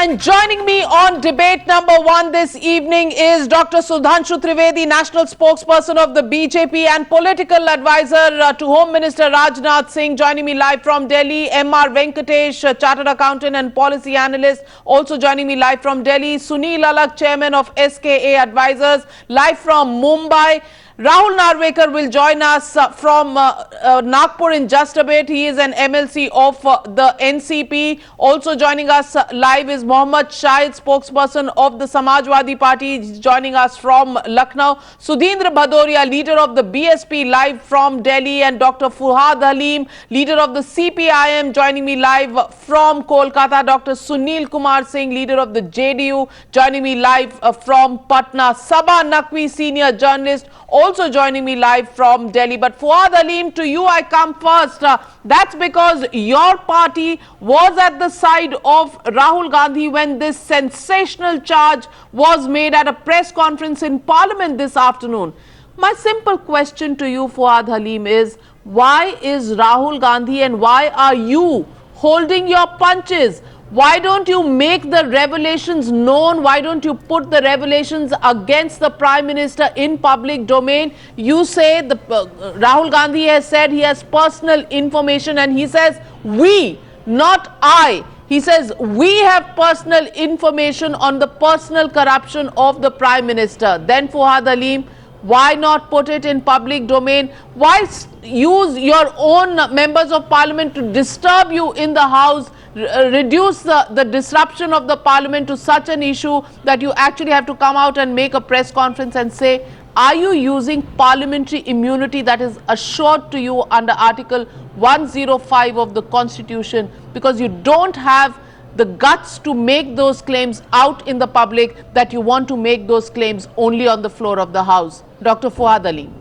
And joining me on debate number one this evening is Dr. Sudhanshu Trivedi, national spokesperson of the BJP and political advisor to Home Minister Rajnath Singh. Joining me live from Delhi, M.R. Venkatesh, chartered accountant and policy analyst. Also joining me live from Delhi, Sunil Alak, chairman of SKA Advisors. Live from Mumbai, Rahul Narvekar will join us from Nagpur in just a bit. He is an MLC of the NCP. Also joining us live is Mohammad Shahid, spokesperson of the Samajwadi Party. He's joining us from Lucknow. Sudhindra Bhadoria, leader of the BSP, live from Delhi. And Dr. Fuad Halim, leader of the CPIM, joining me live from Kolkata. Dr. Sunil Kumar Singh, leader of the JDU, joining me live from Patna. Sabah Naqvi, senior journalist, also joining me live from Delhi. But Fuad Halim, to you I come first. That's because your party was at the side of Rahul Gandhi when this sensational charge was made at a press conference in Parliament this afternoon. My simple question to you, Fuad Halim, is why is Rahul Gandhi and why are you holding your punches? Why don't you make the revelations known? Why don't you put the revelations against the Prime Minister in public domain? You say Rahul Gandhi has said he has personal information, and he says we, not I. He says we have personal information on the personal corruption of the Prime Minister. Then Fuad Halim, why not put it in public domain? Why use your own members of parliament to disturb you in the House, reduce the disruption of the parliament to such an issue that you actually have to come out and make a press conference and say, are you using parliamentary immunity that is assured to you under Article 105 of the Constitution, because you don't have the guts to make those claims out in the public, that you want to make those claims only on the floor of the House? Dr. Fuad Halim.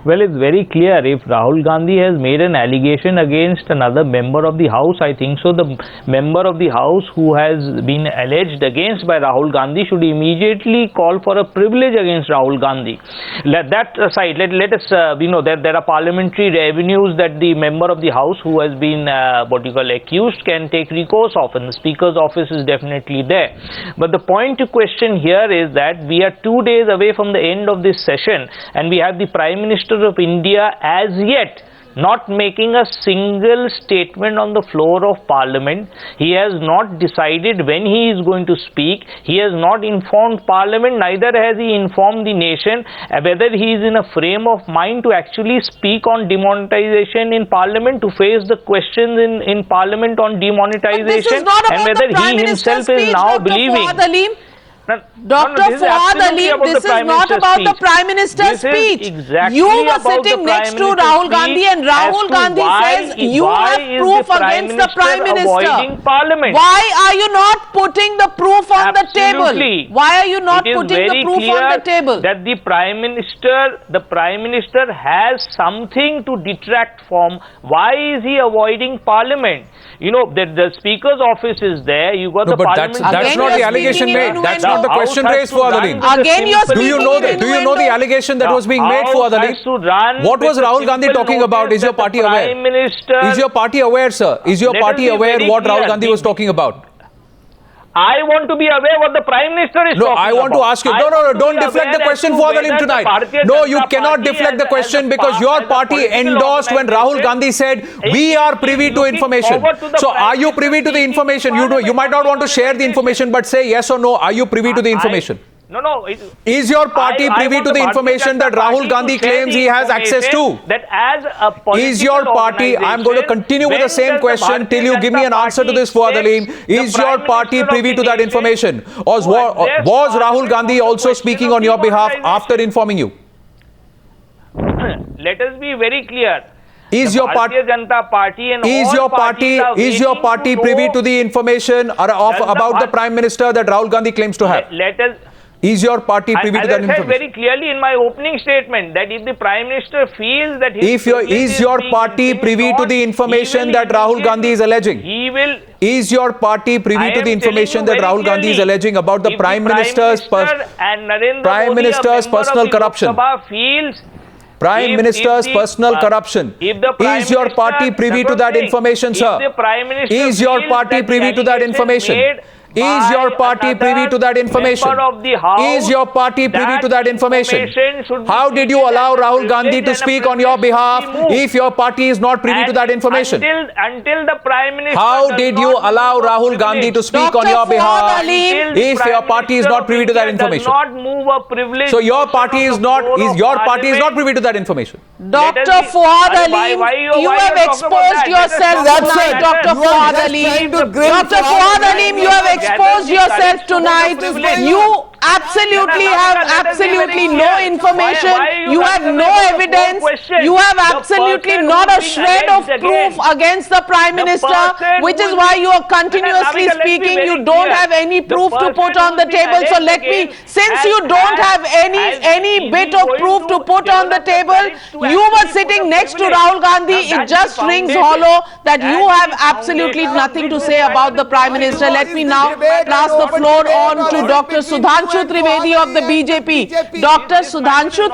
Well, it's very clear. If Rahul Gandhi has made an allegation against another member of the House, I think so the member of the House who has been alleged against by Rahul Gandhi should immediately call for a privilege against Rahul Gandhi. Let that aside, let us, there are parliamentary revenues that the member of the House who has been, accused can take recourse of, and the Speaker's office is definitely there. But the point to question here is that we are 2 days away from the end of this session, and we have the Prime Minister of India as yet not making a single statement on the floor of Parliament. He has not decided when he is going to speak. He has not informed Parliament, neither has he informed the nation whether he is in a frame of mind to actually speak on demonetization in Parliament, to face the questions in Parliament on demonetization, and whether he himself is now believing. Dr. Fuad Halim, this is not about the Prime Minister's speech. You were sitting next to Rahul Gandhi, and Rahul Gandhi says you have proof against the Prime Minister. Why are you not putting the proof on the table? Why are you not putting the proof on the table? That the Prime Minister has something to detract from. Why is he avoiding Parliament? You know, the Speaker's office is there. You got the Parliament. That's not the allegation made. That's not the question raised, Fuad Halim. Again, you are speaking. Do you know the allegation that was being made, Fuad Halim? What was Rahul Gandhi talking about? Is your party aware? Is your party aware, sir? Is your party aware what Rahul Gandhi was talking about? I want to be aware what the Prime Minister is talking about. No, I want to ask you. No, don't deflect the question, Fuad Halim, tonight. No, you cannot deflect the question, because your party endorsed when Rahul Gandhi said, we are privy to information. So are you privy to the information? You might not want to share the information, but say yes or no, are you privy to the information? No. Is your party privy to the information that Rahul Gandhi claims he has access to? That as a is your party, I'm going to continue with the same question till you give me an answer to this, Fuad Halim. Is your party privy to that information? Or was Rahul Gandhi also speaking on your behalf after informing you? Let us be very clear. Is your party privy to the information about the Prime Minister that Rahul Gandhi claims to have? Is your party privy to that information? I said very clearly in my opening statement that if the Prime Minister feels that is your party privy to the information that Rahul Gandhi is alleging? Is your party privy to the information that Rahul Gandhi is alleging about the Prime Minister's personal corruption? Prime If Minister's the, personal corruption. If the Prime Is your Minister- party privy to that information, If sir? the Prime Minister Is your feels party that privy to that allegation information? made Is your by party privy to that another information? member of the House, Is your party privy to that information? should be How did you treated allow as a Rahul Gandhi privilege to and a speak on your privilege behalf to be moved? if your party is not privy to that information? Until the Prime Minister How does did you not allow move a Rahul Gandhi to privilege, speak on Dr. your Fuad behalf Aleem, until the if Prime your party is Minister not privy to of that India information? Does not move a privilege. So your party is not privy to that information. Dr. Fuad Aleem, you have exposed yourself tonight, Dr. Fuad Aleem. Dr. Fuad Aleem, you have exposed yourself tonight. You absolutely no information. You have no evidence. You have absolutely not a shred of proof against the Prime Minister, which is why you are continuously speaking. You don't have any proof to put on the table. So let me, since you don't have any bit of proof to put on the table, you were sitting next to Rahul Gandhi. It just rings hollow that you have absolutely nothing to say about the Prime Minister. Let me now pass the floor on to Dr. Sudhanshu Trivedi of the BJP. Dr. Sudhanshu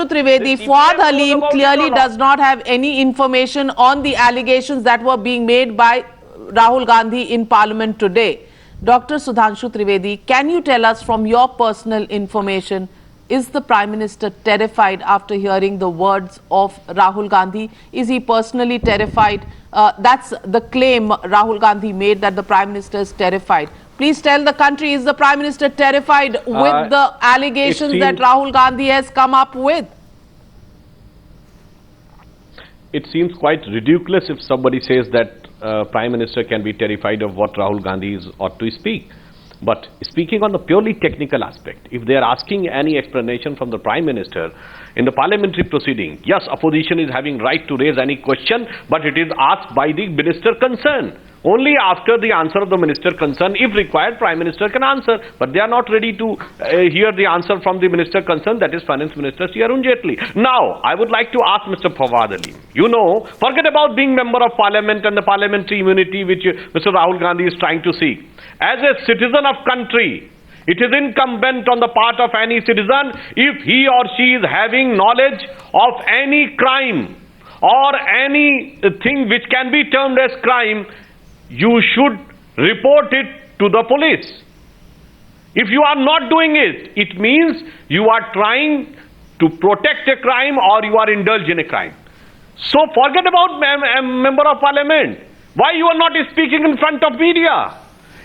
Trivedi, Fuad Aleem clearly does not have any information on the allegations that were being made by Rahul Gandhi in Parliament today. Dr. Sudhanshu Trivedi, can you tell us from your personal information, is the Prime Minister terrified after hearing the words of Rahul Gandhi? Is he personally terrified? That's the claim Rahul Gandhi made, that the Prime Minister is terrified. Please tell the country, is the Prime Minister terrified with the allegations that Rahul Gandhi has come up with? It seems quite ridiculous if somebody says that Prime Minister can be terrified of what Rahul Gandhi ought to speak. But speaking on the purely technical aspect, if they are asking any explanation from the Prime Minister in the parliamentary proceeding, yes, opposition is having right to raise any question, but it is asked by the minister concerned. Only after the answer of the minister concerned, if required, Prime Minister can answer. But they are not ready to hear the answer from the minister concerned, that is Finance Minister Sri Arun Jaitley. Now, I would like to ask Mr. Fuad Aleem, you know, forget about being member of parliament and the parliamentary immunity which Mr. Rahul Gandhi is trying to seek. As a citizen of country, it is incumbent on the part of any citizen, if he or she is having knowledge of any crime or anything which can be termed as crime, you should report it to the police. If you are not doing it, it means you are trying to protect a crime or you are indulged in a crime. So forget about a member of parliament. Why you are not speaking in front of media?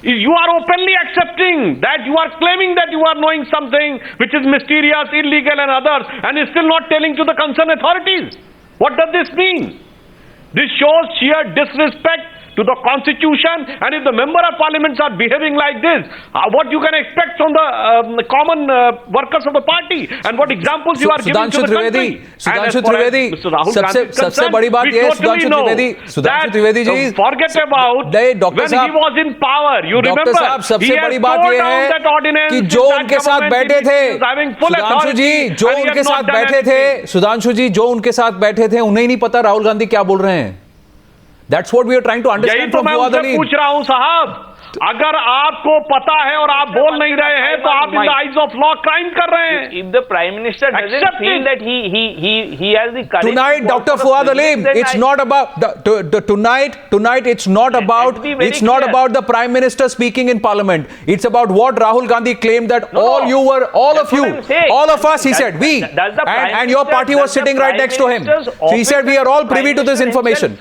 You are openly accepting that you are claiming that you are knowing something which is mysterious, illegal and others, and is still not telling to the concerned authorities. What does this mean? This shows sheer disrespect to the constitution, and if the member of parliaments are behaving like this, what you can expect from the common workers of the party, and what examples you are giving to the country. Sudhanshu Trivedi, सबसे बड़ी बात ये है Sudhanshu Trivedi जी, forget about when he was in power. You remember, doctor साहब, सबसे बड़ी बात ये है कि जो उनके साथ बैठे थे, सुधांशु जी जो उनके साथ बैठे थे, उन्हें नहीं पता राहुल गांधी क्या बोल रहे हैं. That's what we are trying to understand from Fuad Aleem. पूछ रहा हूं साहब, अगर आपको पता है और आप बोल नहीं रहे हैं तो आप in the eyes of law crime कर रहे हैं. If the Prime Minister doesn't feel that he has the courage. Tonight, Dr. Fuad Aleem, it's not about tonight. It's not about the Prime Minister speaking in Parliament. It's about what Rahul Gandhi claimed that all of us, he said, we, and your party was sitting right next to him. So he said, we are all privy to this information.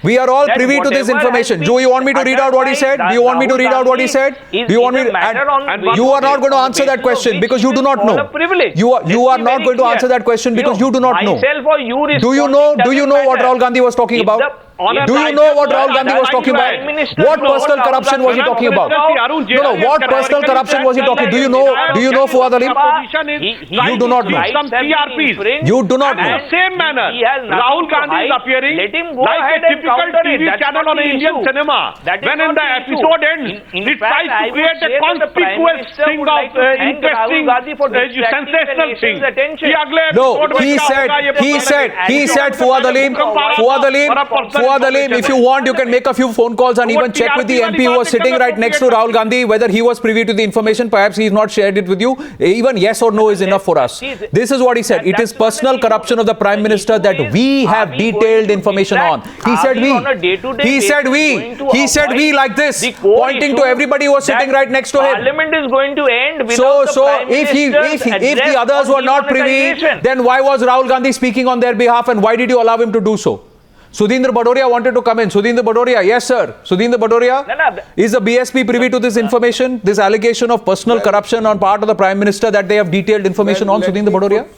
We are all privy to this information. Do you want me to read out what he said? Do you want me to read out what he said? Do you want me to? And you are not going to answer that question because you do not know. You are not going to answer that question because you do not know. Do you know what Rahul Gandhi was talking about? Do you know what Rahul Gandhi was talking about? What personal corruption was he talking about? No, what personal corruption was he talking? Do you know Fuad Aleem? You do not know. You do not know. In the same manner, Rahul Gandhi is appearing like a typical TV channel on Indian cinema. When in the episode ends, it tries to create a conspicuous thing of interesting, sensational thing. No, he said, Fuad Aleem, Fuad Alim, if you want, you can make a few phone calls and even check with the MP who was sitting right next to Rahul Gandhi whether he was privy to the information. Perhaps he's not shared it with you. Even yes or no is enough for us. This is what he said. It is personal corruption of the Prime Minister that we have detailed information on. He said we. He said we. He said we like this, pointing to everybody who was sitting right next to him. Parliament is going to end without the Prime If the others were not privy, then why was Rahul Gandhi speaking on their behalf and why did you allow him to do so? Sudhindra Badoria wanted to come in. Sudhindra Badoria, yes sir. Sudhindra Badoria, is the BSP privy to this information, this allegation of personal corruption on part of the Prime Minister that they have detailed information on, Sudhindra Badoria?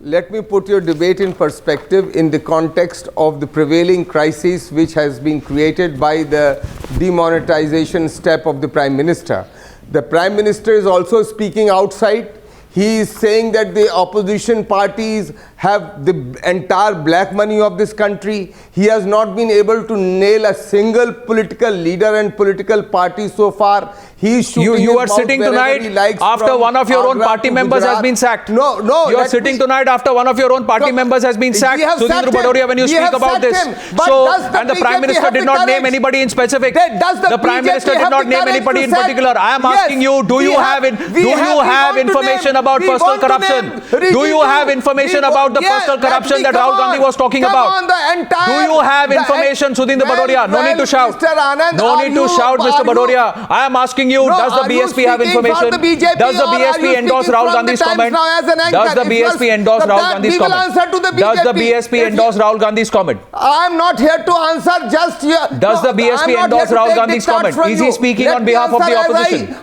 Let me put your debate in perspective in the context of the prevailing crisis which has been created by the demonetization step of the Prime Minister. The Prime Minister is also speaking outside. He is saying that the opposition parties have the entire black money of this country. He has not been able to nail a single political leader and political party so far. He is shooting You are sitting tonight after one of your own party members has been sacked. No. You are sitting tonight after one of your own party members has been sacked. Sudhindra Badoria, when you speak about this. And the Prime Minister did not name anybody in specific. The Prime Minister did not name anybody in particular. I am asking you, do you have information about personal corruption? Do you have information about the personal corruption that Rahul Gandhi was talking about? Do you have information, Sudhindra Badoria? No need to shout. No need to shout, Mr. Badoria. I am asking you, does the BSP have information? Does the BSP endorse Rahul Gandhi's comment? Does the BSP endorse Rahul Gandhi's comment? Does the BSP endorse Rahul Gandhi's comment? I am not here to answer just here. Does the BSP endorse Rahul Gandhi's comment? Is he speaking on behalf of the opposition?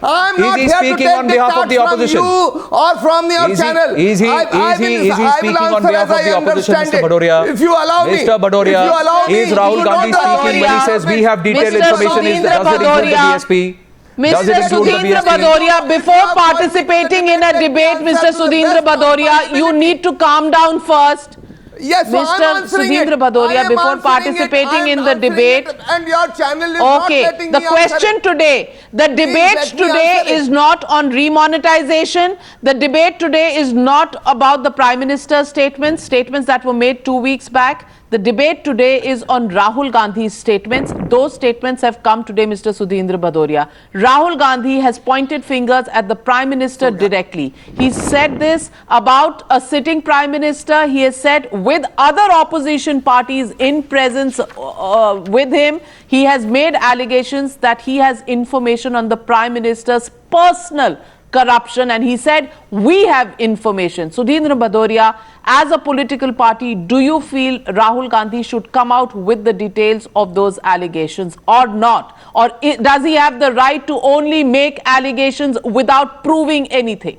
Is he speaking on behalf of the opposition? Or from your channel? Is he speaking on behalf of the opposition, Mr. Badoria? If you allow me. Mr. Badoria, is Rahul Gandhi speaking when he says we have detailed information? Does it include the BSP? Mr. Sudhindra Badoria, before participating in a debate, Mr. Sudhindra Badoria, you need to calm down first. Yes, so Mr. Sudhindra Badoria, before participating in the debate, and your channel is okay, not letting the me question today, the debate today is not on remonetization. The debate today is not about the Prime Minister's statements that were made 2 weeks back. The debate today is on Rahul Gandhi's statements. Those statements have come today, Mr. Sudhindra Badoria. Rahul Gandhi has pointed fingers at the Prime Minister directly. He said this about a sitting Prime Minister. He has said with other opposition parties in presence with him, he has made allegations that he has information on the Prime Minister's personal corruption, and he said we have information. Sudhindra Badoria, as a political party, do you feel Rahul Gandhi should come out with the details of those allegations or not? Or does he have the right to only make allegations without proving anything?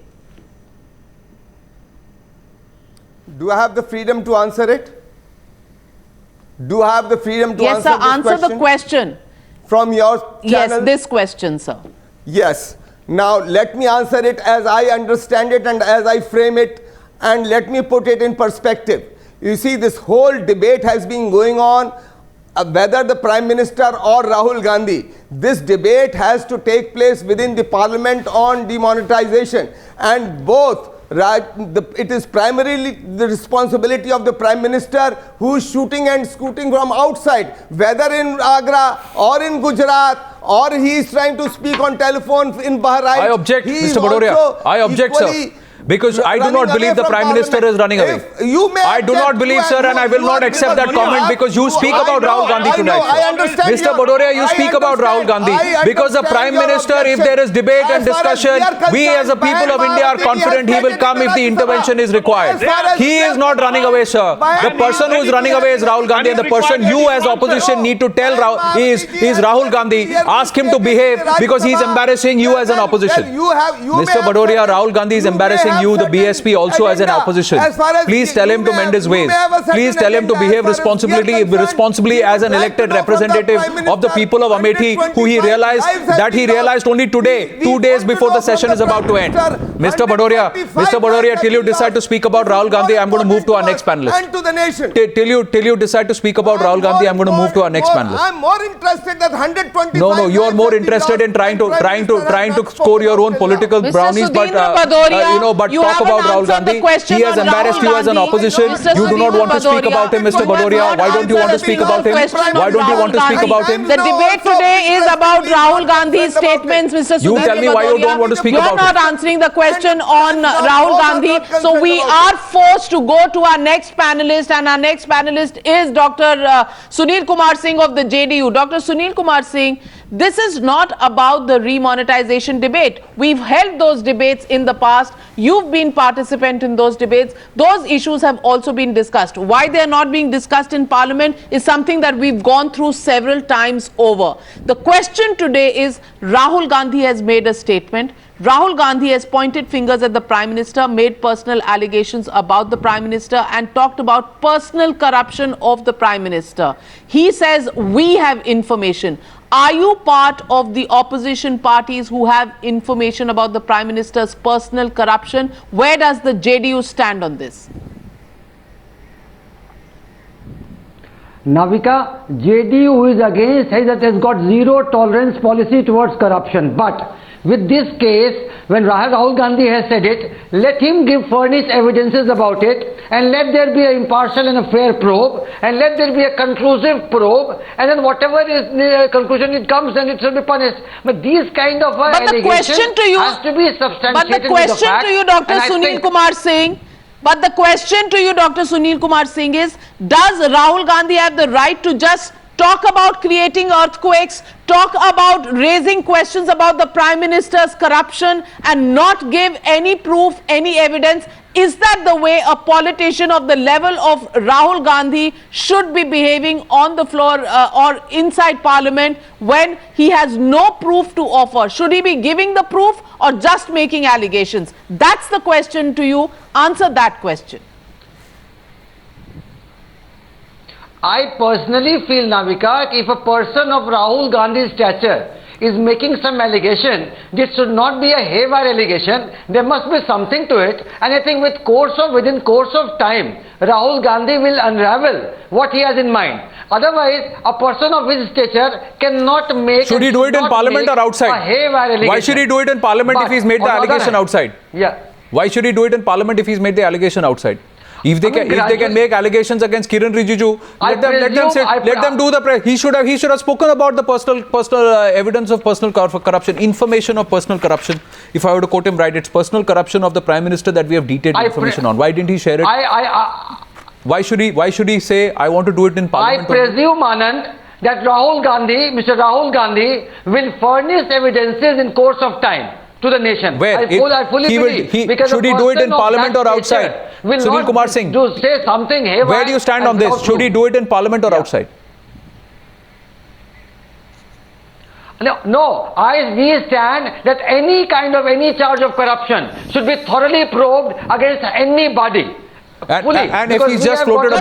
Do I have the freedom to answer it? Do I have the freedom to answer this question? Yes, sir, answer the question. From your channel? Yes, this question, sir. Yes. Now, let me answer it as I understand it and as I frame it, and let me put it in perspective. You see, this whole debate has been going on, whether the Prime Minister or Rahul Gandhi. This debate has to take place within the Parliament on demonetization, and both. It is primarily the responsibility of the Prime Minister who is shooting and scooting from outside, whether in Agra or in Gujarat, or he is trying to speak on telephone in Bahrain. I object, Mr. Badoria. I object, sir. Because I do not believe the Prime Minister is running away. I do not believe, sir, and I will not accept that comment because you speak about Rahul Gandhi tonight. Mr. Badoria, you speak about Rahul Gandhi because the Prime Minister, if there is debate and discussion, we as a people of India are confident he will come if the intervention is required. He is not running away, sir. The person who is running away is Rahul Gandhi, and the person you as opposition need to tell is Rahul Gandhi. Ask him to behave because he is embarrassing you as an opposition. Mr. Badoria, Rahul Gandhi is embarrassing you, the BSP, also as an opposition. Please tell him to mend his ways. Please tell him to behave responsibly as an elected representative of the people of Amethi, who he realized only today, 2 days before the session is about to end. Mr. Badoria, till you decide to speak about Rahul Gandhi, I'm going to move to our next panelist. Till you decide to speak about Rahul Gandhi, I'm going to move to our next panelist. I'm more interested that 125. No, you are more interested in trying to score your own political brownies, but but You talk haven't about Rahul answered the Gandhi. question He has on embarrassed Rahul you as an Gandhi. opposition. Mr. You do not Sunil want to speak Badoria, about him, Mr. you have Badoria. not Why don't you want to answered speak a about him? question on Why don't you Rahul want to speak Gandhi. about him? The debate today is about Rahul Gandhi's statements, Mr. You Sunil tell me why you Badoria. don't want to speak You're about not it. answering the question on Rahul Gandhi. So we are forced to go to our next panelist, and our next panelist is Dr. Sunil Kumar Singh of the JDU. Dr. Sunil Kumar Singh, this is not about the remonetization debate. We've held those debates in the past. You've been participant in those debates. Those issues have also been discussed. Why they're not being discussed in Parliament is something that we've gone through several times over. The question today is, Rahul Gandhi has made a statement. Rahul Gandhi has pointed fingers at the Prime Minister, made personal allegations about the Prime Minister, and talked about personal corruption of the Prime Minister. He says, we have information. Are you part of the opposition parties who have information about the Prime Minister's personal corruption? Where does the JDU stand on this? Navika, JDU who is against says that it has got zero tolerance policy towards corruption. But with this case, when Rahul Gandhi has said it, let him furnish evidences about it, and let there be an impartial and a fair probe, and let there be a conclusive probe, and then whatever is the conclusion it comes, then it should be punished. But these kind of allegations has to be substantiated. But the question to you, Dr. Sunil Kumar Singh, but the question to you, Dr. Sunil Kumar Singh, is, does Rahul Gandhi have the right to just talk about creating earthquakes, talk about raising questions about the Prime Minister's corruption, and not give any proof, any evidence? Is that the way a politician of the level of Rahul Gandhi should be behaving on the floor or inside Parliament when he has no proof to offer? Should he be giving the proof or just making allegations? That's the question to you. Answer that question. I personally feel, Navika, if a person of Rahul Gandhi's stature is making some allegation, this should not be a haywire allegation. There must be something to it, and I think within course of time, Rahul Gandhi will unravel what he has in mind. Otherwise, a person of his stature cannot make. Should he do it in Parliament or outside? A haywire allegation. Why should he do it in Parliament if he's made the allegation outside? Yeah. Why should he do it in Parliament if he's made the allegation outside? If they can make allegations against Kiran Rijiju, let them do the. He should have spoken about the personal evidence of personal corruption, information of personal corruption. If I were to quote him right, it's personal corruption of the Prime Minister that we have detailed information on. Why didn't he share it? Why should he say, I want to do it in Parliament? I presume, Anand, that Mr. Rahul Gandhi will furnish evidences in course of time to the nation. Where? I fully believe. Should he do it in Parliament or outside? Sunil Kumar Singh, to say something haywire. Where do you stand on this? Should he do it in Parliament or outside? No, we stand that any charge of corruption should be thoroughly probed against anybody. And if he's just floated a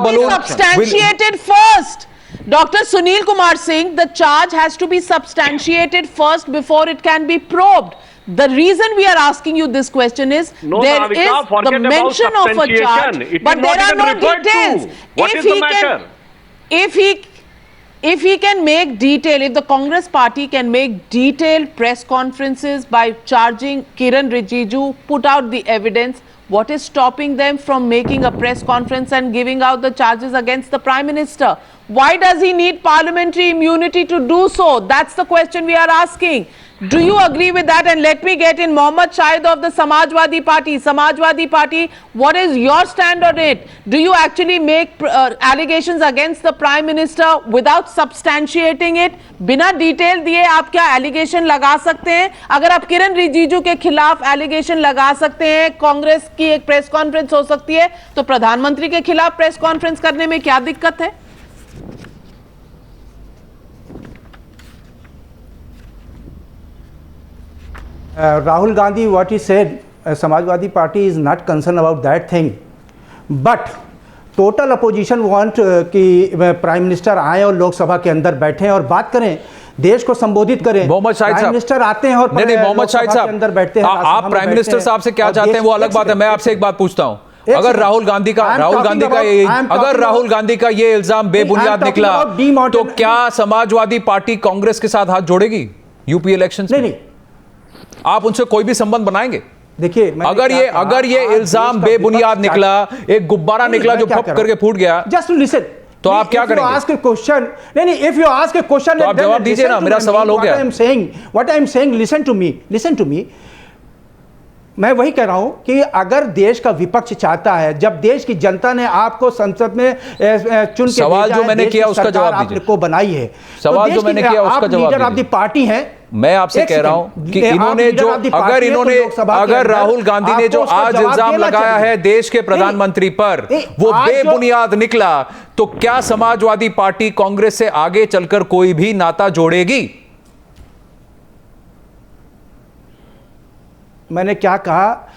balloon, substantiated first. Dr. Sunil Kumar Singh, the charge has to be substantiated first before it can be probed. The reason we are asking you this question is there is the mention of a charge, but there are no details. What is the matter? If he can make detail, if the Congress party can make detailed press conferences by charging Kiran Rijiju, put out the evidence, what is stopping them from making a press conference and giving out the charges against the Prime Minister? Why does he need parliamentary immunity to do so? That's the question we are asking. Do you agree with that? And let me get in Mohammad Shahid of the Samajwadi Party. Samajwadi Party, what is your stand on it? Do you actually make allegations against the Prime Minister without substantiating it? बिना detail दिए आप क्या allegation लगा सकते हैं? अगर आप किरण रिजिजू के खिलाफ एलिगेशन लगा सकते हैं, कांग्रेस की एक प्रेस कॉन्फ्रेंस हो सकती है, तो प्रधानमंत्री के खिलाफ प्रेस कॉन्फ्रेंस करने में क्या दिक्कत है? Rahul Gandhi, what he said, Samajwadi Party is not concerned about that thing. But total opposition want कि प्राइम मिनिस्टर आए और लोकसभा के अंदर बैठे और बात करें, देश को संबोधित करें। मोहम्मद शाहिद साहब, प्राइम मिनिस्टर आते हैं और नहीं मोहम्मद शाहिद साहब अंदर बैठते हैं। आप प्राइम मिनिस्टर साहब से क्या चाहते हैं वो अलग बात है। मैं आपसे एक बात पूछता हूँ, अगर राहुल गांधी का ये इल्जाम बेबुनियाद निकला तो क्या समाजवादी पार्टी कांग्रेस के साथ हाथ जोड़ेगी यूपी इलेक्शन में? नहीं, आप उनसे कोई भी संबंध बनाएंगे? देखिए, अगर ये इल्जाम बेबुनियाद निकला, एक गुब्बारा निकला जो फप करके फूट गया, जस्ट टू लिसन, तो आप क्या करेंगे? आस्क क्वेश्चन, नहीं, if you ask a question तो आप जवाब दीजिए ना, मेरा सवाल हो गया। What I am saying, listen to me. मैं वही कह रहा हूं कि अगर देश का विपक्ष चाहता है, जब देश की जनता ने आपको संसद में चुन के सवाल जो मैंने किया उसका जवाब दीजिए, को बनाई है, सवाल जो मैंने किया उसका जवाब लीडर ऑफ द पार्टी है। मैं आपसे कह रहा हूं कि इन्होंने जो अगर राहुल गांधी ने जो आज इल्जाम लगाया है देश के प्रधानमंत्री पर वो बेबुनियाद निकला, तो क्या समाजवादी पार्टी कांग्रेस से आगे चलकर कोई भी नाता जोड़ेगी? मैंने क्या कहा?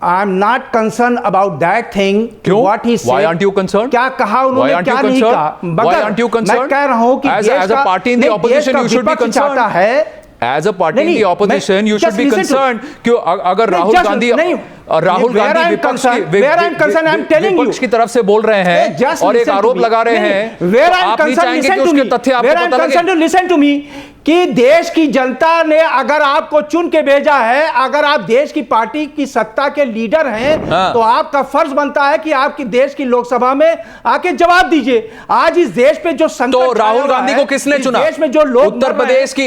I am not concern about that thing. क्यों? What he said, Why aren't you concerned? क्या कहा उन्होंने, क्या नहीं कहा? Why aren't you concerned? मैं कह रहा हूं कि as a party in the opposition you should be concerned है। As a party in the opposition you should be concerned कि अगर राहुल गांधी विपक्ष की तरफ से बोल रहे हैं और एक आरोप लगा रहे हैं, आप नहीं चाहेंगे कि उसके तथ्य आपको पता लगे? लिसन टू मी, कि देश की जनता ने अगर आपको चुन के भेजा है, अगर आप देश की पार्टी की सत्ता के लीडर हैं, तो आपका फर्ज बनता है कि आपकी देश की लोकसभा में आके जवाब दीजिए। आज इस देश पे जो संकट, तो राहुल गांधी को किसने चुना? देश में जो लोग उत्तर प्रदेश के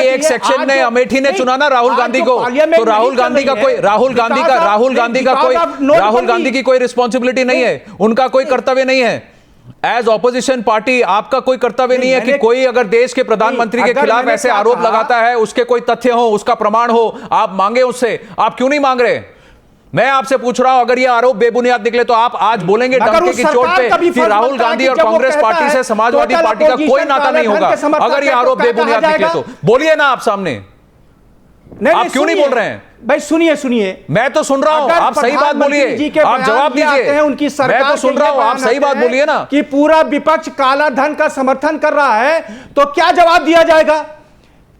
एक सेक्शन ने, अमेठी ने चुना ना राहुल गांधी को। तो राहुल गांधी की कोई रिस्पॉन्सिबिलिटी नहीं है, उनका कोई कर्तव्य नहीं है। एज ऑपोजिशन पार्टी आपका कोई कर्तव्य नहीं है कि कोई अगर देश के प्रधानमंत्री के खिलाफ ऐसे आरोप लगाता है, उसके कोई तथ्य हो, उसका प्रमाण हो, आप मांगे उससे। आप क्यों नहीं मांग रहे? मैं आपसे पूछ रहा हूं, अगर ये आरोप बेबुनियाद निकले तो आप आज बोलेंगे डंके की चोट पे कि राहुल गांधी और कांग्रेस पार्टी से समाजवादी पार्टी का कोई नाता नहीं होगा? अगर ये आरोप बेबुनियाद निकले तो बोलिए ना आप सामने। आप क्यों नहीं बोल रहे हैं भाई? सुनिए, मैं तो सुन रहा हूं, आप सही बात बोलिए, आप जवाब दीजिए। उनकी सरकार, मैं तो सुन रहा हूं, आप सही बात बोलिए ना। कि पूरा विपक्ष काला धन का समर्थन कर रहा है, तो क्या जवाब दिया जाएगा?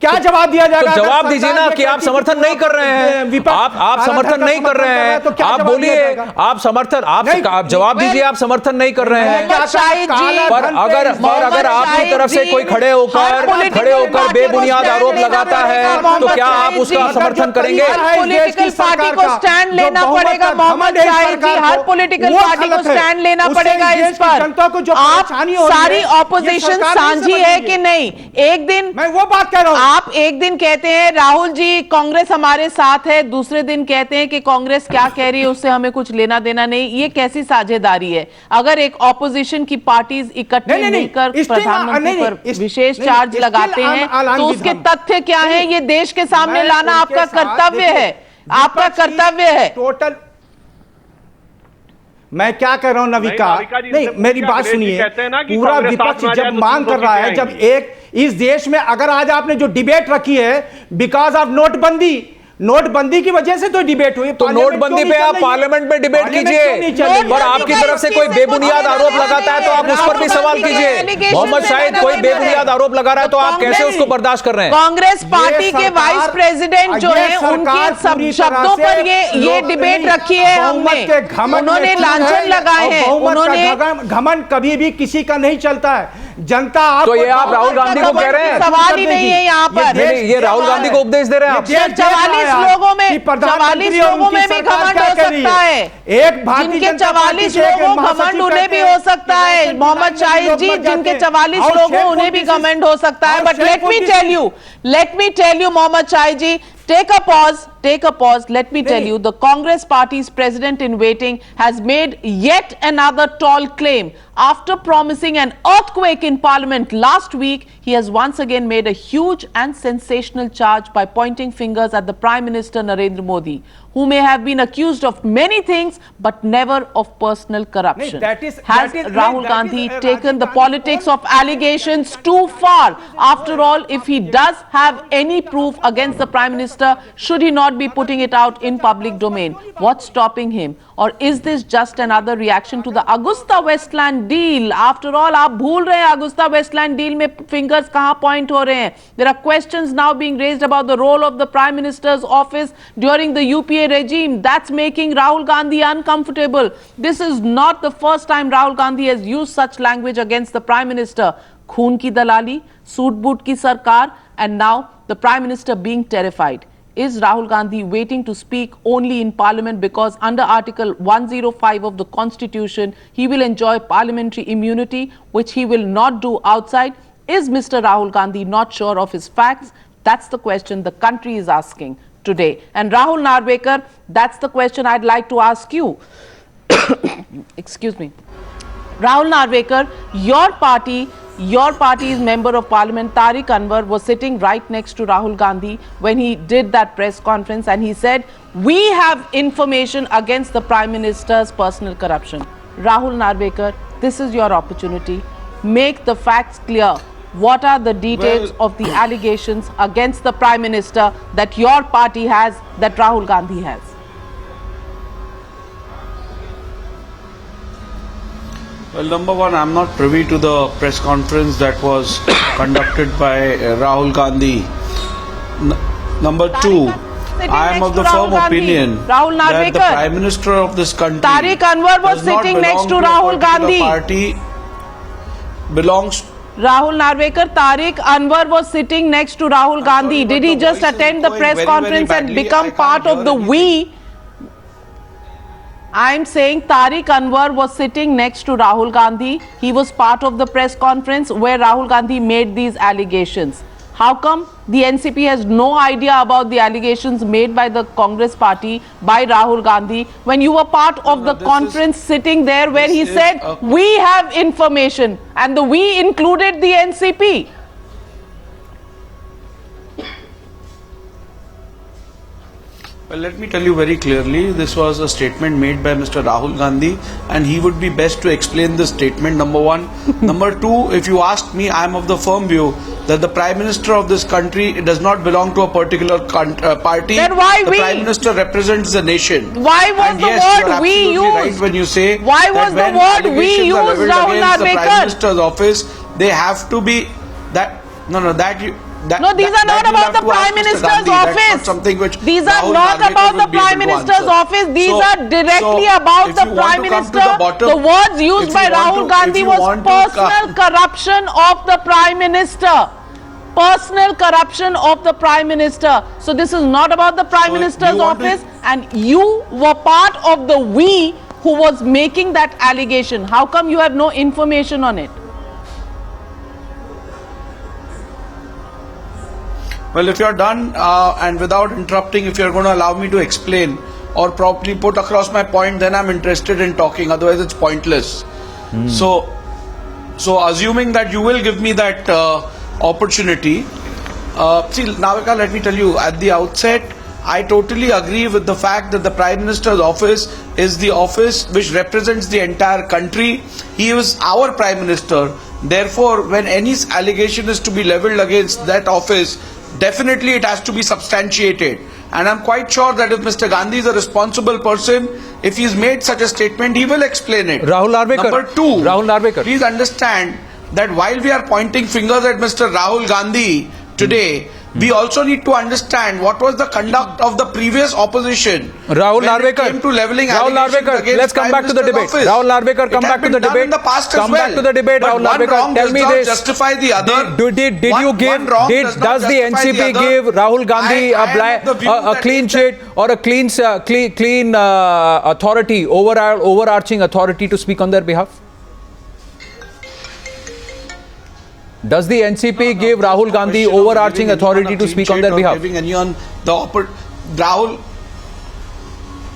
क्या जवाब दिया जाएगा? तो जवाब दीजिए ना कि आप समर्थन नहीं कर रहे हैं, आप समर्थन नहीं कर रहे हैं, तो आप बोलिए, आप समर्थन, आप जवाब दीजिए, आप समर्थन नहीं कर रहे हैं। पर अगर आपकी तरफ से कोई खड़े होकर बेबुनियाद आरोप लगाता है, तो क्या आप उसका समर्थन करेंगे? पॉलिटिकल पार्टी को स्टैंड लेना पड़ेगा मोहम्मद शाहिद जी, हर पॉलिटिकल पार्टी को स्टैंड लेना पड़ेगा इस पर। आप सारी ऑपोजिशन साझी है कि नहीं? एक दिन मैं वो बात कह रहा हूं, आप एक दिन कहते हैं राहुल जी कांग्रेस हमारे साथ है, दूसरे दिन कहते हैं कि कांग्रेस क्या कह रही है उससे हमें कुछ लेना देना नहीं। ये कैसी साझेदारी है? अगर एक ऑपोजिशन की पार्टीज इकट्ठी मिलकर प्रधानमंत्री पर विशेष चार्ज लगाते हैं, तो उसके तथ्य क्या हैं? ये देश के सामने लाना आपका कर्तव्य है, आपका कर्तव्य है। टोटल मैं क्या कह रहा हूं नविका, नहीं मेरी बात सुनिए। पूरा विपक्ष जब मांग कर रहा है, जब एक इस देश में अगर आज आपने जो डिबेट रखी है बिकॉज ऑफ नोटबंदी की वजह से तो डिबेट हुई, तो नोटबंदी पे आप पार्लियामेंट में डिबेट कीजिए। पर आपकी तरफ से कोई बेबुनियाद आरोप लगाता है तो आप उस पर भी सवाल कीजिए। मोहम्मद शाहिद कोई बेबुनियाद आरोप लगा रहा है तो आप कैसे उसको बर्दाश्त कर रहे हैं? कांग्रेस पार्टी के वाइस प्रेसिडेंट जो है, उनके शब्दों पर ये डिबेट रखी है हमने, उन्होंने लांछन लगाए हैं, उन्होंने घमंड कभी भी किसी का नहीं चलता है। जनता तो ये आप राहुल गांधी को कह रहे हैं? सवाल ही नहीं है यहाँ पर। ये राहुल गांधी को उपदेश दे रहे हैं आप? 44 लोगों में भी घमंड हो सकता है। एक जिनके 44 लोगों घमंड उन्हें भी हो सकता है। मोहम्मद शाहिद जी, जिनके 44 लोगों उन्हें भी घमंड हो सकता है। But let me tell you Mohammad Shahid ji, take a pause. Let me tell you, the Congress party's president in waiting has made yet another tall claim. After promising an earthquake in parliament last week, he has once again made a huge and sensational charge by pointing fingers at the Prime Minister Narendra Modi, who may have been accused of many things but never of personal corruption. Has Rahul Gandhi taken the politics of allegations too far? After all, if he does have any proof against the Prime Minister, should he not be putting it out in public domain? What's stopping him? Or is this just another reaction to the Augusta Westland deal? After all, आप भूल रहे हैं Augusta Westland deal में fingers कहाँ point हो रहे हैं? There are questions now being raised about the role of the Prime Minister's office during the UPA regime. That's making Rahul Gandhi uncomfortable. This is not the first time Rahul Gandhi has used such language against the Prime Minister. खून की दलाली, suit boot की सरकार, and now the Prime Minister being terrified. Is Rahul Gandhi waiting to speak only in Parliament because under Article 105 of the Constitution, he will enjoy parliamentary immunity, which he will not do outside? Is Mr. Rahul Gandhi not sure of his facts? That's the question the country is asking today. And Rahul Narvekar, that's the question I'd like to ask you. Excuse me. Rahul Narvekar, your party's member of parliament Tariq Anwar was sitting right next to Rahul Gandhi when he did that press conference, and he said, we have information against the Prime Minister's personal corruption. Rahul Narvekar, this is your opportunity. Make the facts clear. What are the details of the allegations against the Prime Minister that your party has, that Rahul Gandhi has? Well, number one, I'm not privy to the press conference that was conducted by Rahul Gandhi. Number two, I am of the firm opinion that the Prime Minister of this country, Tariq Anwar was sitting next to Rahul Gandhi. Party belongs. Rahul Narvekar, Tariq Anwar was sitting next to Rahul Gandhi. Did he just attend the press conference and become part of the we? I'm saying Tariq Anwar was sitting next to Rahul Gandhi. He was part of the press conference where Rahul Gandhi made these allegations. How come the NCP has no idea about the allegations made by the Congress party, by Rahul Gandhi, when you were part of the conference sitting there where he said, we have information, and the we included the NCP? Well, let me tell you very clearly, this was a statement made by Mr. Rahul Gandhi, and he would be best to explain this statement, number one. Number two, if you ask me, I am of the firm view that the Prime Minister of this country does not belong to a particular party. Then why the we? Prime Minister represents the nation. Why was and the yes, word we used? Right when you say why was the word we used, Rahul Narvekar? The Prime Minister's office, they have to be that. No, these are not about the Prime Minister's office. These are not about the Prime Minister's office. These are directly about the Prime Minister. The words used by Rahul Gandhi was personal corruption of the Prime Minister. Personal corruption of the Prime Minister. So this is not about the Prime Minister's office, and you were part of the we who was making that allegation. How come you have no information on it? Well, if you're done and without interrupting, if you're going to allow me to explain or properly put across my point, then I'm interested in talking. Otherwise, it's pointless. So assuming that you will give me that opportunity, see, Navika, let me tell you at the outset, I totally agree with the fact that the Prime Minister's office is the office which represents the entire country. He is our Prime Minister. Therefore, when any allegation is to be levelled against that office, definitely it has to be substantiated. And I'm quite sure that if Mr. Gandhi is a responsible person, if he's made such a statement, he will explain it. Rahul Narvekar. Number two, Rahul Narvekar. Please understand that while we are pointing fingers at Mr. Rahul Gandhi today, we also need to understand what was the conduct of the previous opposition. Rahul Narvekar. Came to leveling Rahul Narvekar, let's come back to the debate. Rahul Narvekar, come back to the debate. Come back to the debate, Rahul Narvekar. Tell me this. Justify the other. Does the NCP give Rahul Gandhi a clean sheet or a clean authority, overarching authority to speak on their behalf? Does the NCP give Rahul Gandhi overarching authority to speak on their behalf? Rahul,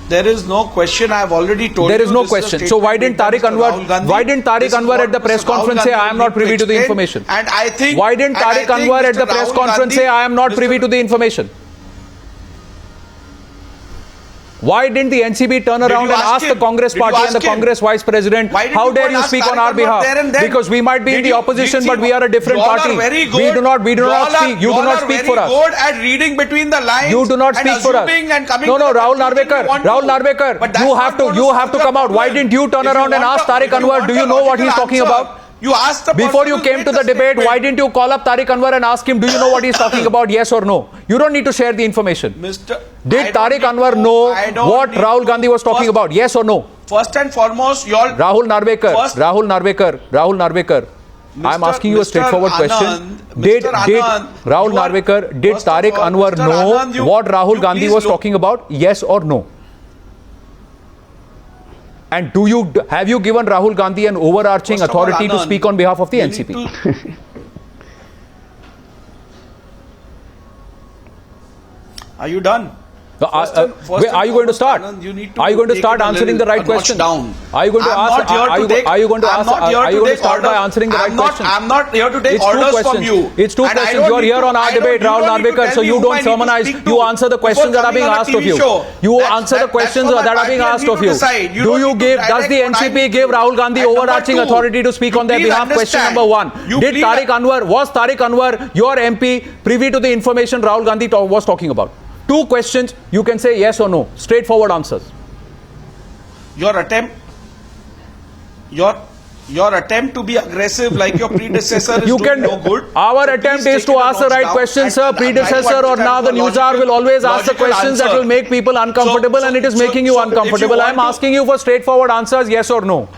there is no question. I have already told you. There is no question. So why didn't Tariq Anwar at the press conference say I am not privy to the information? And I think why didn't Tariq Anwar at the press conference say I am not privy to the information? Why didn't the NCP turn around and ask the Congress party and the Congress vice president, how dare you speak on our behalf? Because we might be in the opposition, but we are a different party. We do not speak. You do not speak for us. You are very good at reading between the lines. You do not speak for us. No, Rahul Narvekar, you have to come out. Why didn't you turn around and ask Tariq Anwar, do you know what he's talking about? You asked the Before you came to the debate, why didn't you call up Tariq Anwar and ask him, do you know what he's talking about, yes or no? You don't need to share the information. Did Tariq Anwar know what Rahul Gandhi was talking about, yes or no? First and foremost, Rahul Narvekar, I'm asking you a straightforward question. Anand, Did Anand, Rahul Narvekar, did first of Tariq all, Anwar Mr. know Anand, what Rahul Gandhi please was look- talking about? Yes or no? And have you given Rahul Gandhi an overarching First of all, authority to Anand, speak on behalf of the you need NCP? to- Are you done? First and Are you going to foremost, start? Anand, you need to Are you going to take start it a answering the little- right a notch questions? down. Are you going to I'm ask? not here to take- Are you going to I'm ask? not here Are to you going to take start by orders. answering the right I'm not- questions? I'm not here to take It's two orders from questions. you. It's two And I questions. don't You are need here to- on our I don't- debate, you Rahul don't need to Narvekar. tell So me you who I don't need to sermonize. speak to You answer the questions before that are being coming on a asked of TV you. show. You That's- answer the that's questions for my that are being party asked and of me to you. decide. You Do don't you need to give? Does direct the what I NCP need to give do. Rahul Gandhi And number overarching two, authority to speak you on their please behalf? Question understand. number one. You Did please- was Tariq Anwar, your MP, privy to the information Rahul Gandhi was talking about? Two questions. You can say yes or no. Straightforward answers. Your attempt to be aggressive like your predecessor is doing no good. Our So attempt please is to take it a ask the notch right down questions, sir. and try to Predecessor or understand now the a news hour will always ask the logical questions that answer. will make people uncomfortable, So- and it is so- making you so if you uncomfortable. want I'm to- asking you for straightforward answers, yes or no.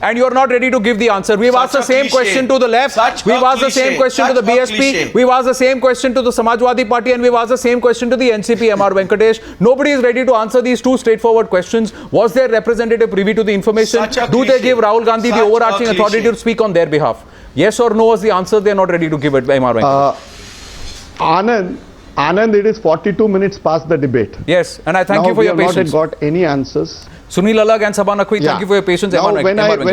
And you're not ready to give the answer. We've Such asked the a same cliche. question to the left. Such We've a asked the same cliche. question to the Such a BSP. cliche. We've asked the same question to the Samajwadi Party, and we've asked the same question to the NCP, MR Venkatesh. Nobody is ready to answer these two straightforward questions. Was their representative privy to the information? Such a Do they cliche. give Rahul Gandhi the Such a overarching authority cliche. to speak on their behalf? Yes or no was the answer. They're not ready to give it, MR Venkatesh. Anand, it is 42 minutes past the debate. Yes, and I thank you for your patience. We have not got any answers. Sunil Alag and Sabha Naqvi, thank you for your patience. Now, MR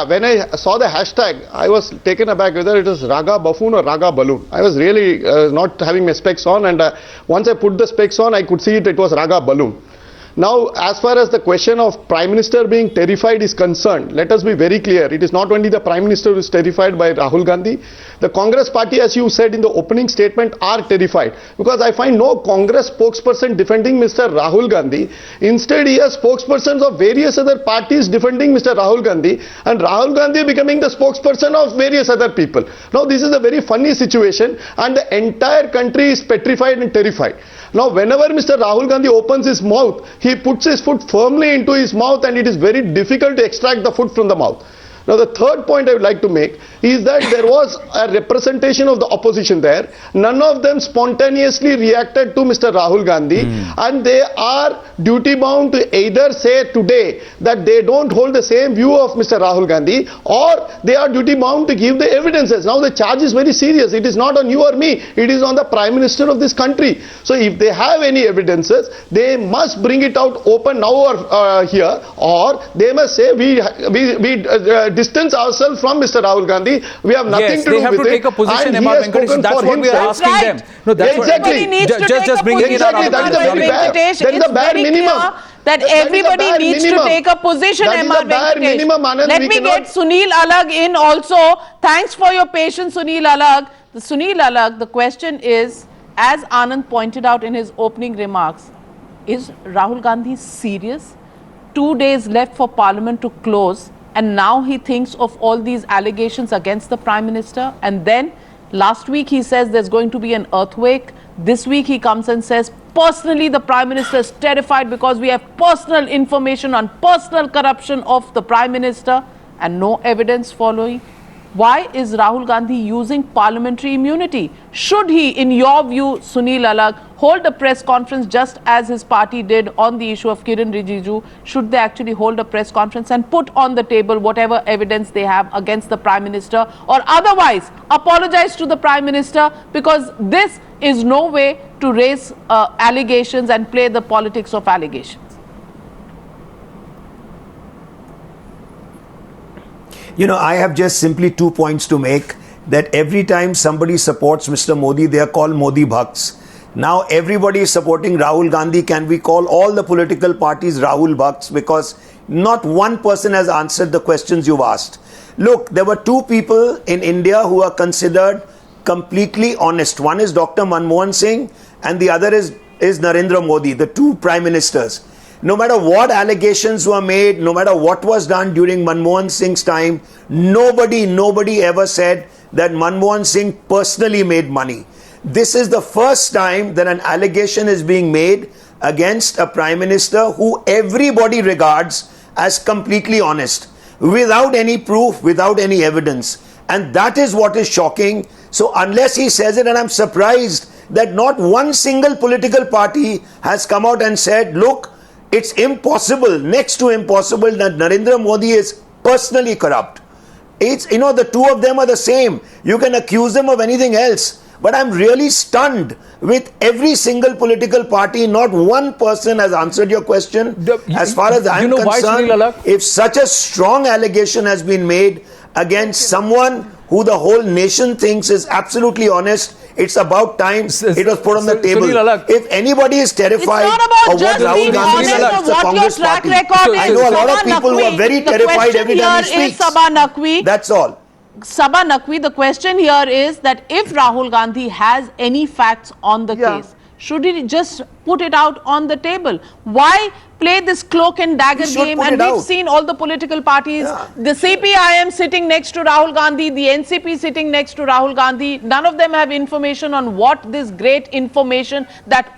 when I saw the hashtag, I was taken aback whether it was Raga Buffoon or Raga Balloon. I was really not having my specs on, and once I put the specs on, I could see it was Raga Balloon. Now, as far as the question of Prime Minister being terrified is concerned, let us be very clear. It is not only the Prime Minister who is terrified by Rahul Gandhi. The Congress party, as you said in the opening statement, are terrified. Because I find no Congress spokesperson defending Mr. Rahul Gandhi. Instead, he has spokespersons of various other parties defending Mr. Rahul Gandhi. And Rahul Gandhi becoming the spokesperson of various other people. Now, this is a very funny situation. And the entire country is petrified and terrified. Now, whenever Mr. Rahul Gandhi opens his mouth, he puts his foot firmly into his mouth, and it is very difficult to extract the foot from the mouth. Now, the third point I would like to make is that there was a representation of the opposition there. None of them spontaneously reacted to Mr. Rahul Gandhi, and they are duty bound to either say today that they don't hold the same view of Mr. Rahul Gandhi, or they are duty bound to give the evidences. Now, the charge is very serious. It is not on you or me. It is on the Prime Minister of this country. So, if they have any evidences, they must bring it out open now or here, or they must say we distance ourselves from Mr. Rahul Gandhi. We have nothing to do with it. They have to take a position, And he MR has Venkatesh. spoken That's for what we are himself. asking them. No, that's Exactly. Everybody needs to take just a bringing it position, out. That is a MR very bad- Venkatesh. that is a It's bad very minimum. clear that That is a everybody bad needs minimum. to take a position, That is MR a bad Venkatesh. minimum, Anand. Let We me cannot- get Sunil Alag in also. Thanks for your patience, Sunil Alag. Sunil Alag, the question is, as Anand pointed out in his opening remarks, is Rahul Gandhi serious? 2 days left for Parliament to close, and now he thinks of all these allegations against the Prime Minister. And then last week he says there's going to be an earthquake. This week he comes and says personally the Prime Minister is terrified because we have personal information on personal corruption of the Prime Minister and no evidence following. Why is Rahul Gandhi using parliamentary immunity? Should he, in your view, Sunil Alag, hold a press conference just as his party did on the issue of Kiran Rijiju? Should they actually hold a press conference and put on the table whatever evidence they have against the Prime Minister, or otherwise apologize to the Prime Minister, because this is no way to raise allegations and play the politics of allegations? You know, I have just simply 2 points to make. That every time somebody supports Mr. Modi, they are called Modi Bhakts. Now everybody is supporting Rahul Gandhi. Can we call all the political parties Rahul Bhakts? Because not one person has answered the questions you've asked. Look, there were 2 people in India who are considered completely honest. One is Dr. Manmohan Singh and the other is Narendra Modi, the 2 prime ministers. No matter what allegations were made, no matter what was done during Manmohan Singh's time, nobody ever said that Manmohan Singh personally made money. This is the first time that an allegation is being made against a prime minister who everybody regards as completely honest. without any proof, without any evidence. And that is what is shocking. So unless he says it, and I'm surprised that not one single political party has come out and said, look, it's impossible, next to impossible, that Narendra Modi is personally corrupt. It's, you know, the two of them are the same. You can accuse them of anything else. But I'm really stunned with every single political party. Not one person has answered your question. As far as I'm concerned, if such a strong allegation has been made against someone who the whole nation thinks is absolutely honest, it's about time it was put on the table. If anybody is terrified of what Rahul Gandhi says, it's the Congress party. I know a lot of people who are very terrified every time he speaks. That's all. Sabha Naqvi, the question here is that if Rahul Gandhi has any facts on the case, should he just put it out on the table? Why play this cloak and dagger game? And we've seen all the political parties, the CPIM sitting next to Rahul Gandhi, the NCP sitting next to Rahul Gandhi. None of them have information on what this great information that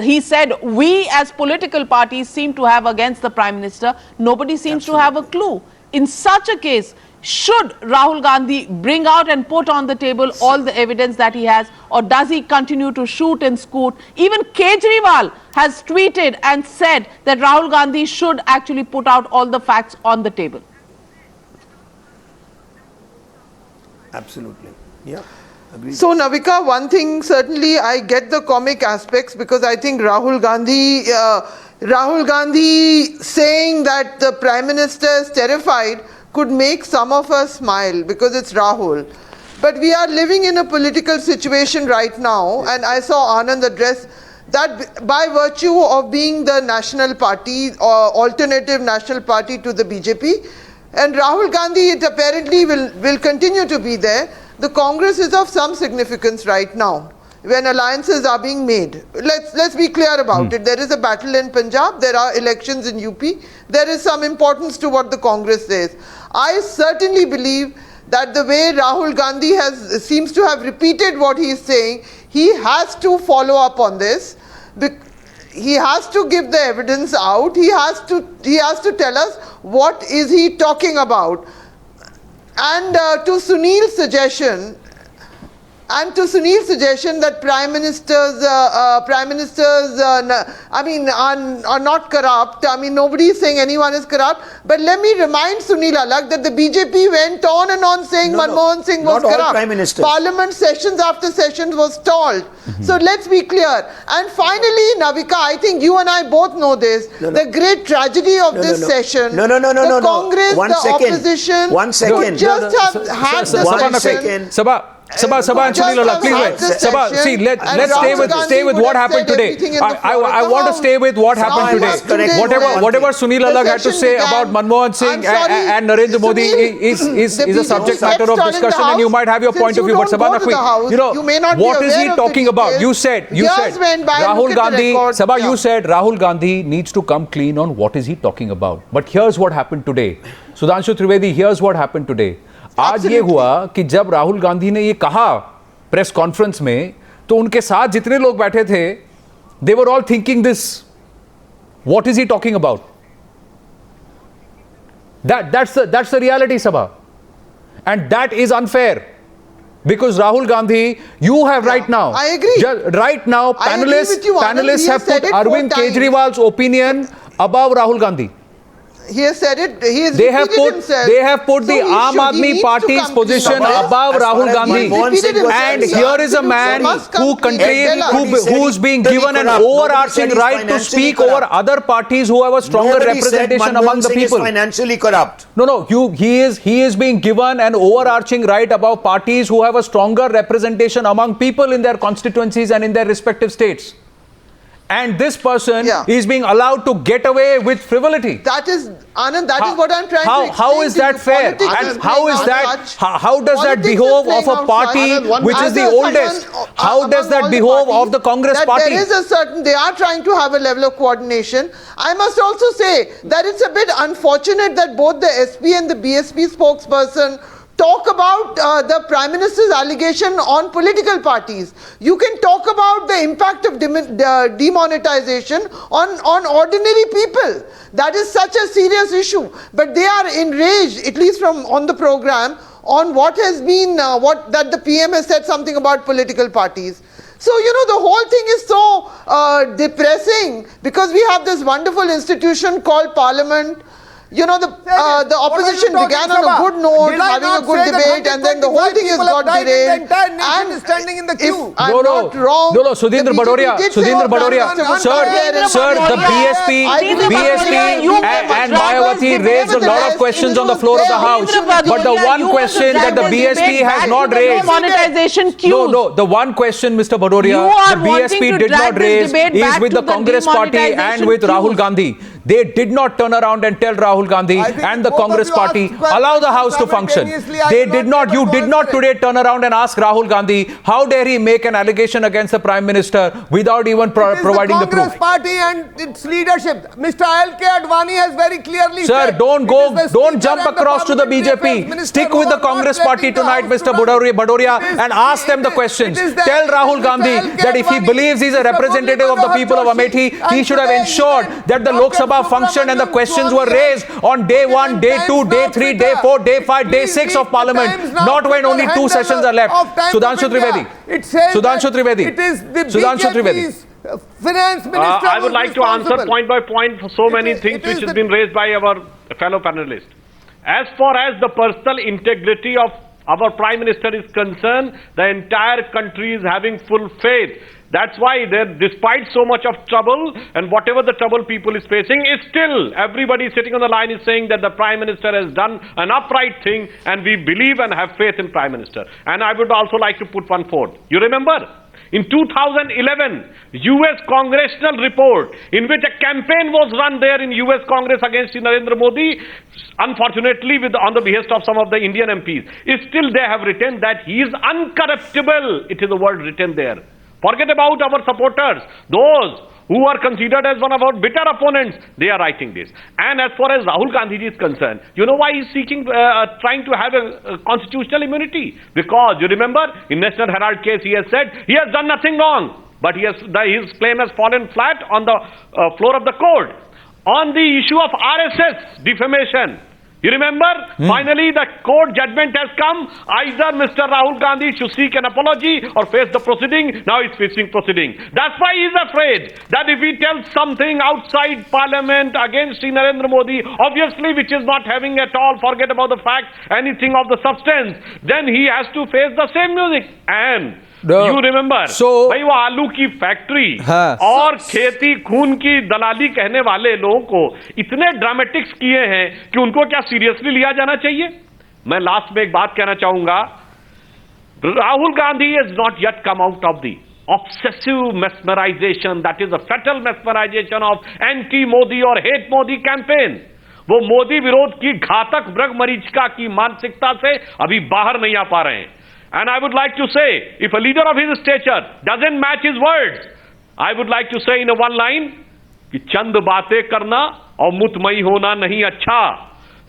he said we as political parties seem to have against the Prime Minister. Nobody seems to have a clue. In such a case, should Rahul Gandhi bring out and put on the table all the evidence that he has, or does he continue to shoot and scoot? Even Kejriwal has tweeted and said that Rahul Gandhi should actually put out all the facts on the table. Absolutely. Yeah. Agreed. So Navika, one thing certainly I get the comic aspects, because I think Rahul Gandhi saying that the Prime Minister is terrified could make some of us smile, because it's Rahul. But we are living in a political situation right now, and I saw Anand address that by virtue of being the national party or alternative national party to the BJP, and Rahul Gandhi, it apparently will continue to be there, the Congress is of some significance right now when alliances are being made. Let's be clear about it. There is a battle in Punjab, there are elections in UP, there is some importance to what the Congress says. I certainly believe that the way Rahul Gandhi seems to have repeated what he is saying, he has to follow up on this. He has to give the evidence out. He has to tell us what is he talking about. And to Sunil's suggestion that Prime Ministers are not corrupt. I mean, nobody is saying anyone is corrupt. But let me remind Sunil Alagh that the BJP went on and on saying Manmohan Singh was corrupt. Prime Ministers. Parliament sessions after sessions was stalled. So let's be clear. And finally, Navika, I think you and I both know this. The great tragedy of this session. The Congress, the opposition. Could just have had the session. Sabha and Sunil Alagh, please wait. Sabha, see, let's stay with what happened today. I want to stay with what happened today. Whatever Sunil Alagh had to say about Manmohan Singh and Narendra Modi is a subject matter of discussion, and you might have your point of view. But Sabha Naqvi, you know, what is he talking about? You said Rahul Gandhi. Sabha, you said Rahul Gandhi needs to come clean on what is he talking about. But here's what happened today. Sudhanshu Trivedi, here's what happened today. आज ये हुआ कि जब राहुल गांधी ने ये कहा press conference में, तो उनके साथ जितने लोग बैठे थे, they were all thinking this. What is he talking about? That's the reality, Sabha, and that is unfair. Because Rahul Gandhi, you have right now. I agree. Right now, panelists have put Arvind Kejriwal's opinion above Rahul Gandhi. He has said it. They have put the Aam Aadmi Party's position above Rahul Gandhi. And here is a man who's being given an overarching right to speak over other parties who have a stronger representation among the people. Financially corrupt. No. He is being given an overarching right above parties who have a stronger representation among people in their constituencies and in their respective states. And this person is being allowed to get away with frivolity. That is, Anand, that is what I'm trying to explain. How is that fair? And how is that? How does that behove of a party which is the oldest? How does that behave of the Congress party? There is a certain, they are trying to have a level of coordination. I must also say that it's a bit unfortunate that both the SP and the BSP spokesperson talk about the Prime Minister's allegation on political parties. You can talk about the impact of demonetization on ordinary people. That is such a serious issue. But they are enraged, at least from on the program, on what has been, that the PM has said something about political parties. So, you know, the whole thing is so depressing because we have this wonderful institution called Parliament. You know, the opposition began on a good note, having a good debate, and then the whole thing has got derailed. And is standing in the queue. I'm not wrong. No, Sudhindra Badoria, sir, the BSP and Mayawati raised a lot of questions on the floor of the House. But the one question that the BSP has not raised, no, the one question, Mr. Badoria, the BSP did not raise is with the Congress party and with Rahul Gandhi. They did not turn around and tell Rahul Gandhi and the Congress party allow the House to function. They did not. You did not today turn around and ask Rahul Gandhi how dare he make an allegation against the Prime Minister without even providing the proof. The Congress party and its leadership. Mr. L.K. Advani has very clearly said. Sir, don't jump across to the BJP. Stick with the Congress party tonight, Mr. Badoria, and ask them the questions. Tell Rahul Gandhi that if he believes he's a representative of the people of Amethi, he should have ensured that the Lok Sabha functioned and the questions were raised on day 1, day 2, day 3, day 4, day 5, day 6 of Parliament, not when only 2 sessions are left. Sudhanshu Trivedi. It is the BJP's finance minister. I would like to answer point by point for so many things which has been raised by our fellow panelists. As far as the personal integrity of our Prime Minister is concerned, the entire country is having full faith. That's why despite so much of trouble and whatever the trouble people is facing, is still everybody sitting on the line is saying that the Prime Minister has done an upright thing and we believe and have faith in Prime Minister. And I would also like to put one forth. You remember? In 2011, US congressional report in which a campaign was run there in US Congress against Narendra Modi, unfortunately on the behest of some of the Indian MPs, still they have written that he is uncorruptible. It is the word written there. Forget about our supporters, those who are considered as one of our bitter opponents, they are writing this. And as far as Rahul Gandhi is concerned, you know why he's trying to have a constitutional immunity? Because, you remember, in National Herald case, he has said he has done nothing wrong, but his claim has fallen flat on the floor of the court. On the issue of RSS defamation, you remember, finally the court judgment has come. Either Mr. Rahul Gandhi should seek an apology or face the proceeding. Now he's facing proceeding. That's why he's afraid that if he tells something outside Parliament against Narendra Modi, obviously which is not having at all, forget about the fact, anything of the substance, then he has to face the same music. And you remember, भाई वो आलू की factory और खेती खून की दलाली कहने वाले लोगों को इतने ड्रामेटिक्स किए हैं कि उनको क्या सीरियसली लिया जाना चाहिए? मैं लास्ट में एक बात कहना चाहूंगा. Rahul Gandhi has not yet come out of the obsessive mesmerization, that is a fatal mesmerization of anti-Modi or hate Modi campaign. वो मोदी विरोध की घातक मृग मरीचिका की मानसिकता से अभी बाहर नहीं आ पा रहे हैं. And I would like to say, if a leader of his stature doesn't match his words, I would like to say in a one line, कि चंद बातें करना और मुतमई होना नहीं अच्छा.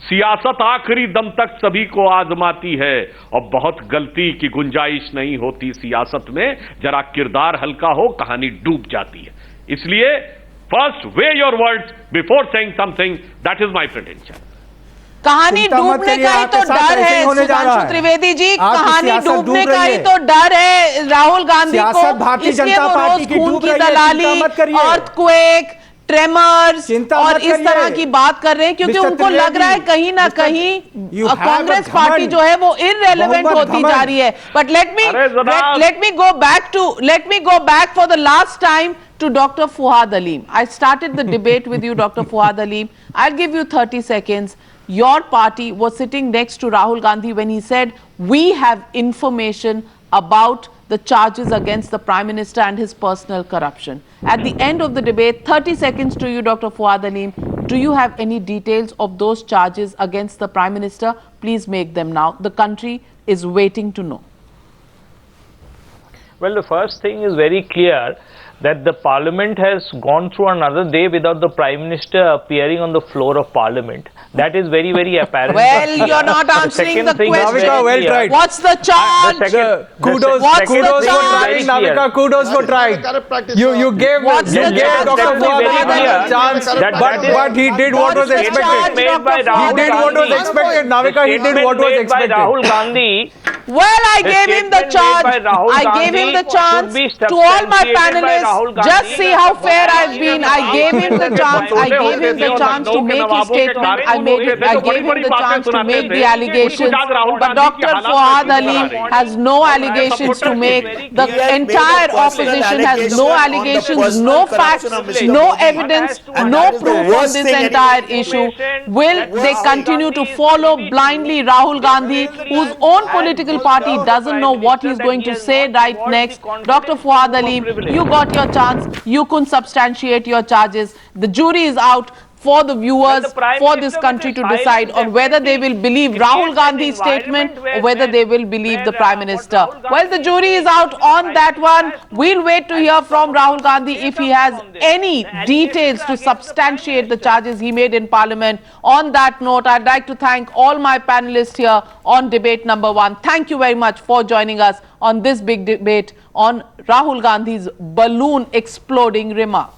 सियासत आखिरी दम तक सभी को आजमाती है और बहुत गलती की गुंजाइश नहीं होती सियासत में. जरा किरदार हल्का हो, कहानी डूब जाती है. इसलिए first weigh your words before saying something. That is my pretension. कहानी डूबने का ही तो डर है सुधांशु त्रिवेदी जी, कहानी डूबने का ही तो डर है राहुल गांधी को. भारतीय इसलिए जनता वो पार्टी रोज की खून डूब की रही है. दलाली, अर्थक्वेक, ट्रेमर्स और इस तरह की बात कर रहे हैं क्योंकि उनको लग रहा है कहीं ना कहीं कांग्रेस पार्टी जो है वो इररेलेवेंट होती जा रही है. But let me go back for the last time to Dr. Fuad Aleem. I started the debate with you, Dr. Fuad Aleem. I'll give you 30 seconds. Your party was sitting next to Rahul Gandhi when he said, we have information about the charges against the Prime Minister and his personal corruption. At the end of the debate, 30 seconds to you, Dr. Fuad Aleem. Do you have any details of those charges against the Prime Minister? Please make them now. The country is waiting to know. Well, the first thing is very clear that the Parliament has gone through another day without the Prime Minister appearing on the floor of Parliament. That is very, very apparent. Well, you're not answering the question. Navika, well tried. What's the charge? Kudos What's for the charge? trying, Navika. Kudos for trying. You gave What's the charge? Dr. Fuad a chance, but he did what was expected. He did what was expected. Navika, he did what was expected. Rahul Gandhi. Well, I gave him the charge. I gave him the chance to all my panelists. Just see how fair I've been. I gave him the chance. I gave him the chance to make his statement. I gave him the chance to make the allegations. But Dr. Fuad Ali has no allegations to make. The entire opposition has no allegations, no facts, no evidence, no proof on this entire issue. Will they continue to follow blindly Rahul Gandhi, whose own political party doesn't know what he's going to say right next? Dr. Fuad Ali, you got your chance. You couldn't substantiate your charges. The jury is out for the viewers, for this country to decide on whether they will believe Rahul Gandhi's statement or whether they will believe the Prime Minister. Well, the jury is out on that one. We'll wait to hear from Rahul Gandhi if he has any details to substantiate the charges he made in Parliament. On that note, I'd like to thank all my panelists here on debate number 1. Thank you very much for joining us on this big debate on Rahul Gandhi's balloon exploding remarks.